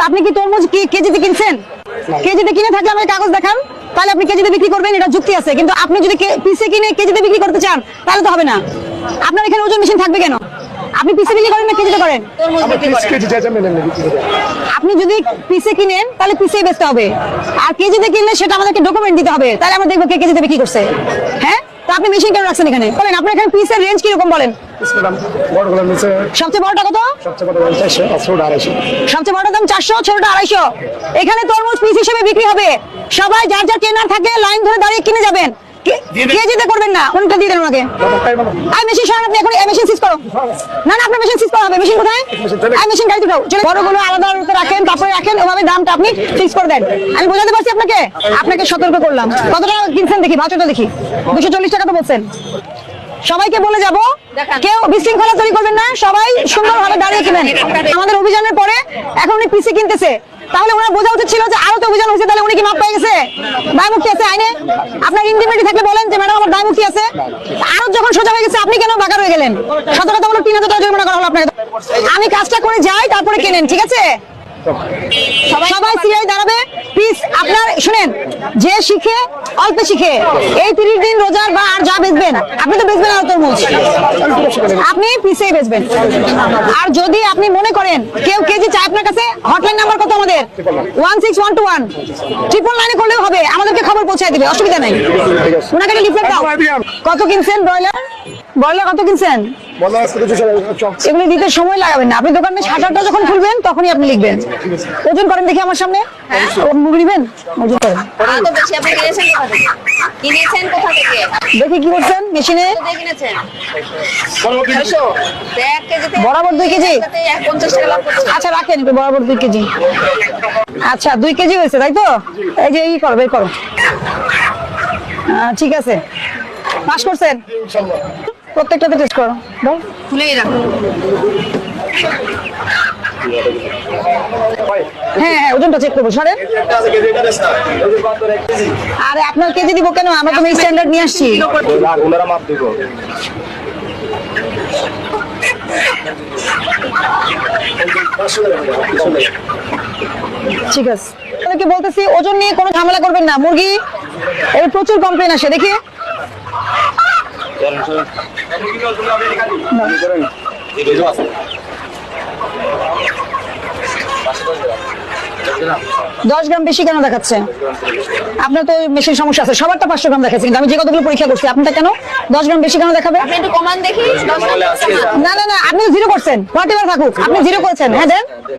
আপনি কি তরমুজ কি কেজিতে কিনছেন? কেজিতে কিনে থাকলে আমাকে কাগজ দেখান, তাহলে আপনি কেজিতে বিক্রি করবেন, এটা যুক্তি আছে। কিন্তু আপনি যদি পিসে কিনে কেজিতে বিক্রি করতে চান তাহলে তো হবে না। আপনার এখানে ওজন মেশিন থাকবে কেন? আপনি পিসে বিক্রি করেন না কেজিতে করেন? আপনি যদি পিসে কিনেন তাহলে পিসেই বেচতে হবে, আর কেজিতে কিনলে সেটা আমাদেরকে ডকুমেন্ট দিতে হবে, তাহলে আমরা দেখবো কে কেজিতে বিক্রি করছে। হ্যাঁ, তো আপনি মেশিন কেন রাখছেন এখানে? বলেন আপনার এখানে পিসের রেঞ্জ কিরকম বলেন? সবচেয়ে বড়টা কত? সবচেয়ে বড়টার দাম 400, ছোটটা 250। এখানে তরমুজ পিস হিসেবে বিক্রি হবে। সবাই যার যার কেনার থাকে লাইন ধরে দাঁড়িয়ে কিনে যাবেন, কেজিতে করবেন না। কোনটা দিয়ে দেন ওনাকে? আই মেশিন সরান, আপনি এখন মেশিন সিজ করো। না না, আপনার মেশিন সিজ করা হবে। মেশিন কোথায়? আই মেশিন গাড়িতে উঠাও। বড়গুলো আলাদা আলাদা রাখেন, তারপরে রাখেন, ওভাবে দামটা আপনি ফিক্স করে দেন। আমি বোঝাতে পারছি আপনাকে? আপনাকে সতর্ক করলাম। কত টাকা কিনছেন দেখি, ভাউচারটা দেখি। 240 টাকা তো বলছেন। সবাইকে বলে যাব, কেউ বিশৃঙ্খলা তৈরি করবেন না, সবাই সুন্দরভাবে দাঁড়িয়ে কিনেন। আমাদের অভিযানের পরে এখন উনি পিসি কিনতেছে, তাহলে ওনার বোঝা উচিত ছিল যে আরো তো অভিযান হয়েছে, তাহলে উনি কি মাপ পেয়ে গেছে? দায় মুক্তি আছে আইনে? আপনার ইন্ডিপেন্ডেন্ট থাকলে বলেন যে ম্যাডাম আমার দায় মুক্তি আছে। আরো যখন সোজা হয়ে গেছে আপনি কেন বাঁকা রয়ে গেলেন? সতর্কতামূলক 3000 টাকা জরিমানা করা হলো আপনাকে। আমি কাজটা করে যাই, তারপরে কেনেন, ঠিক আছে? সবাই সিআই দাঁড়াবে প্লিজ। আপনার শুনেন, যে শিখে অল্প শিখে এই 30 দিন রোজার বা আর যা বেচবেন, আপনি তো বেচবেন আর তরমুজ, আপনি পিসেই বেচবেন। আর যদি আপনি মনে করেন কেউ কেজি চাই আপনার কাছে, হটলাইন নাম্বার কত আমাদের? 16121 999 করলেও হবে, আমাদেরকে খবর পৌঁছায় দিবে, অসুবিধা নাই। ওনাকে লিফলেট দাও। কত কিনছেন ব্রয়লার? ব্রয়লার কত কিনছেন? এগুলো দিতে সময় লাগাবেন না, আপনি দোকানে শাটারটা যখন খুলবেন তখনই আপনি লিখবেন। ওজন করেন দেখি আমার সামনে, মুখ নিবেন, ওজন করেন। দেখি কি করছেন মেশিনে। বরাবর 2 কেজি। আচ্ছা রাখেন, বরাবর 2 কেজি। আচ্ছা 2 কেজি হয়েছে তাই তো? এই যে করো, বের করো। ঠিক আছে, পাস করছেন প্রত্যেকটাতে? টেস্ট করো, খুলেই রাখো। হ্যাঁ হ্যাঁ, ওজনটা চেক করবো, সরেন। আরে আপনার কেজি দিব কেন? আমরা তো স্ট্যান্ডার্ড নিয়ে আসছি। ঠিক আছে, আপনাকে বলতেছি ওজন নিয়ে কোনো ঝামেলা করবেন না। মুরগি এর প্রচুর কমপ্লেন আসে, দেখি। 10 গ্রাম বেশি কেন দেখাচ্ছে? আপনার তো মেশিন সমস্যা আছে। সবারটা 500 গ্রাম দেখাচ্ছে, কিন্তু আমি যে কতগুলো পরীক্ষা করছি আপনারটা কেন 10 গ্রাম বেশি কেন দেখাবে? আপনি একটু কমান দেখি। না না না, আপনি 0 করছেন, হোয়াট এভার থাকুক, আপনি 0 করেছেন। হ্যাঁ দেন।